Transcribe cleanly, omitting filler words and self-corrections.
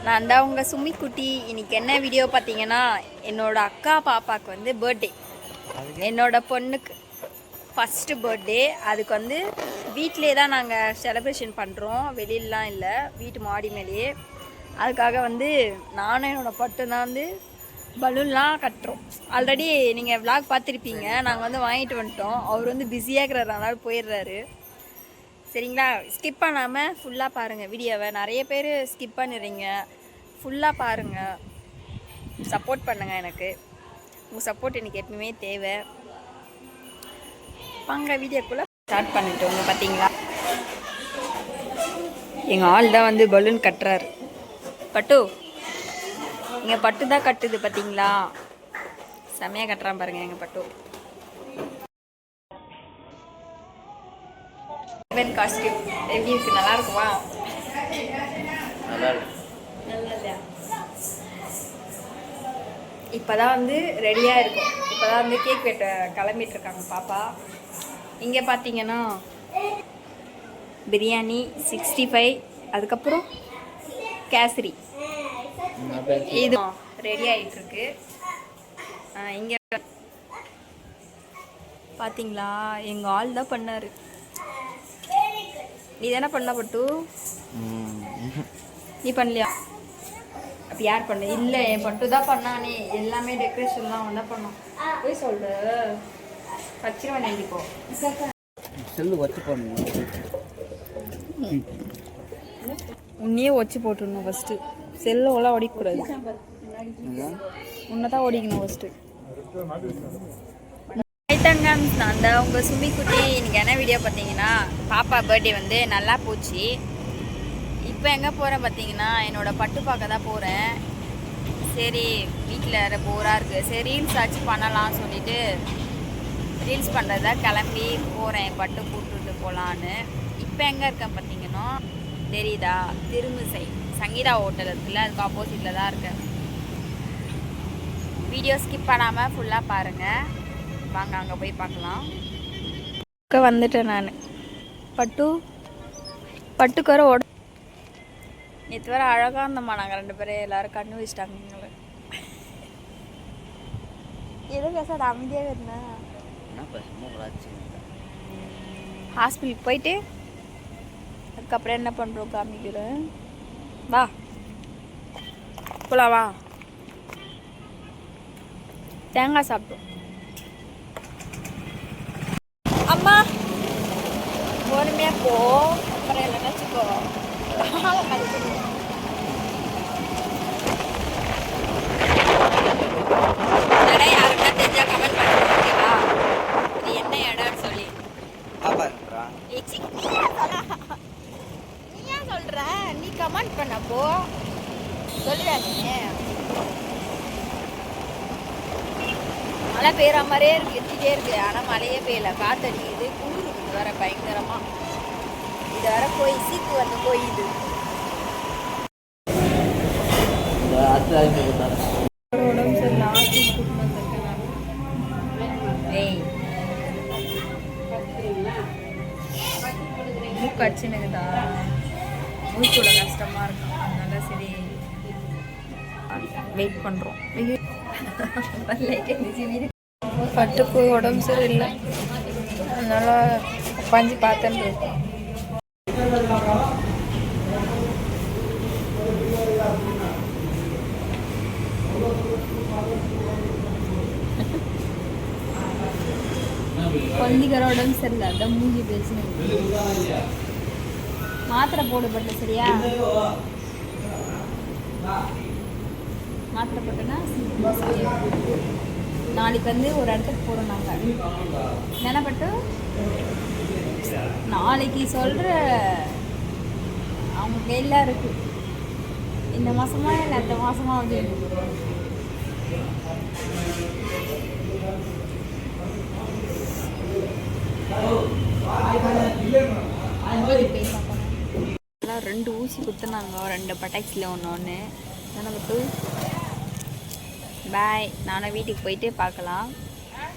நான் தான் உங்கள் சுமி குட்டி. இன்றைக்கி என்ன வீடியோ பார்த்தீங்கன்னா, என்னோடய அக்கா பாப்பாவுக்கு வந்து பர்த்டே. என்னோடய பொண்ணுக்கு ஃபஸ்ட்டு பர்த்டே. அதுக்கு வந்து வீட்டிலே தான் நாங்கள் செலிப்ரேஷன் பண்ணுறோம், வெளியிலலாம் இல்லை, வீட்டு மாடி மேலேயே. அதுக்காக வந்து நானும் என்னோடய பட்டு தான் வந்து பலூன்லாம் கட்டுறோம். ஆல்ரெடி நீங்கள் விளாக் பார்த்துருப்பீங்க. நாங்கள் வந்து வாங்கிட்டு வந்துட்டோம். அவர் வந்து பிஸியாக இருக்கிறதுனால போயிடுறாரு. சரிங்களா, ஸ்கிப் பண்ணாமல் ஃபுல்லாக பாருங்கள் வீடியோவை. நிறைய பேர் ஸ்கிப் பண்ணிடுறீங்க, ஃபுல்லாக பாருங்கள், சப்போர்ட் பண்ணுங்கள். எனக்கு உங்கள் சப்போர்ட் எனக்கு எப்பவுமே தேவை. வாங்க வீடியோக்குள்ளே ஸ்டார்ட் பண்ணிட்டோங்க. பார்த்தீங்களா, எங்கள் ஆள் தான் வந்து பலூன் கட்டுறாரு. பட்டு எங்கள் பட்டு தான் கட்டுது. பார்த்தீங்களா, செம்மையாக கட்டுறான் பாருங்கள் எங்கள் பட்டு. காஸ்டியூம் எப்படி இருக்கு? நல்லா இருக்குமா? நல்லதா? இப்போதான் வந்து ரெடியாக இருக்கும். இப்போதான் வந்து கேக் வெட்ட கிளம்பிட்டு இருக்காங்க பாப்பா. இங்கே பார்த்தீங்கன்னா பிரியாணி 65, அதுக்கப்புறம் கேசரி, இது ரெடி ஆகிட்டு இருக்கு. இங்கே பார்த்தீங்களா, எங்கள் ஆள் தான் பண்ணார். நீ தானே பண்ண பட்டு? நீ பண்ணலையா? அப்போ யார் பண்ண? இல்லை, என் பட்டு தான் பண்ணானே. எல்லாமே டெக்கரேஷன் தான் அவன் தான் பண்ணான். போய் சொல்லு, வச்சிருவேன். நினைப்போ செல்லு வச்சு போடணும். உன்னையே வச்சு போட்டுடணும் ஃபஸ்ட்டு. செல்லெல்லாம் ஓடிக்கூடாது, உன்னை தான் ஓடிக்கணும் ஃபஸ்ட்டு. நான் தான் உங்கள் சுமி குட்டி. இன்றைக்கி என்ன வீடியோ பார்த்தீங்கன்னா, பாப்பா பர்த்டே வந்து நல்லா போச்சு. இப்போ எங்கே போகிறேன் பார்த்தீங்கன்னா, என்னோடய பட்டு பார்க்க தான் போகிறேன். சரி, வீட்டில் போராக இருக்குது, சரி ரீல்ஸ் ஆச்சு பண்ணலாம்னு சொல்லிவிட்டு ரீல்ஸ் பண்ணுறதா கிளம்பி போகிறேன், பட்டு கூப்பிட்டுட்டு போகலான்னு. இப்போ எங்கே இருக்கேன் பார்த்தீங்கன்னா, தெரியுதா, திருமிசை சங்கீதா ஹோட்டல் இருக்குல்ல, அதுக்கு ஆப்போசிட்டில் தான் இருக்கேன். வீடியோ ஸ்கிப் பண்ணாமல் ஃபுல்லாக பாருங்கள். வாங்க அங்கே போய் பார்க்கலாம். வந்துட்டேன் நான். பட்டுக்கு வர நேற்று வர அழகாக இருந்தம்மா. நாங்கள் 2 பேரும் எல்லோரும் கண்ணு வச்சுட்டாங்க எங்களை. எதுவும் பேசாத, அமைதியாக இருந்தேன். ஹாஸ்பிட்டலுக்கு போயிட்டு அதுக்கப்புறம் என்ன பண்ணுறோம் காமிக்கிறேன். வா போலாம், வா. தேங்காய் சாப்பிட்டோம். அம்மா பொறுமையா போ, அப்புறம் எல்லாம் நினச்சிக்கோ. இடம் யாருன்னா தெரிஞ்சா கமெண்ட் பண்ணுங்க, ஓகேவா? இது என்ன இடம்னு சொல்லி. நீ ஏன் சொல்ற? நீ கமெண்ட் பண்ணப்போ சொல்லுடா. நீ மழை பெய்கிற மாதிரியே இருக்கு, எத்திட்டே இருக்கு. ஆனால் மழையே பெய்யல, காத்தடிக்குது, குளிர் வர பயங்கரமா. இது வர போய் சீக்கு வந்து போயிடுது. உடம்பு சரியில்லை, மூக்கு அடிச்சுன்னுக்குதா, மூச்சோட கஷ்டமா இருக்கும். அதனால சரி வெயிட் பண்ணுறோம். பட்டுக்கு உடம்பு சரியில்லை, அதனால உட்காந்து பார்த்துட்டு இருக்கோம். குழந்தைகிற உடம்பு சரியில்லை, அதான் மூஞ்சி பேசுனேன். மாத்திரை போடப்பட்ட சரியா? மாத்திரை போட்டோன்னா நாளைக்கு வந்து ஒரு இடத்துக்கு போகிறோம் நாங்கள். நினைப்பட்டு நாளைக்கு சொல்கிற அவங்க கையில் இருக்கு. இந்த மாதமா இல்லை அடுத்த மாதமா வந்து எல்லாம் 2 ஊசி குத்துனாங்க, 2 பட்டாக்ஸில் ஒன்று. நினைப்பட்டு பாய், நானும் வீட்டுக்கு போயிட்டு பார்க்கலாம்.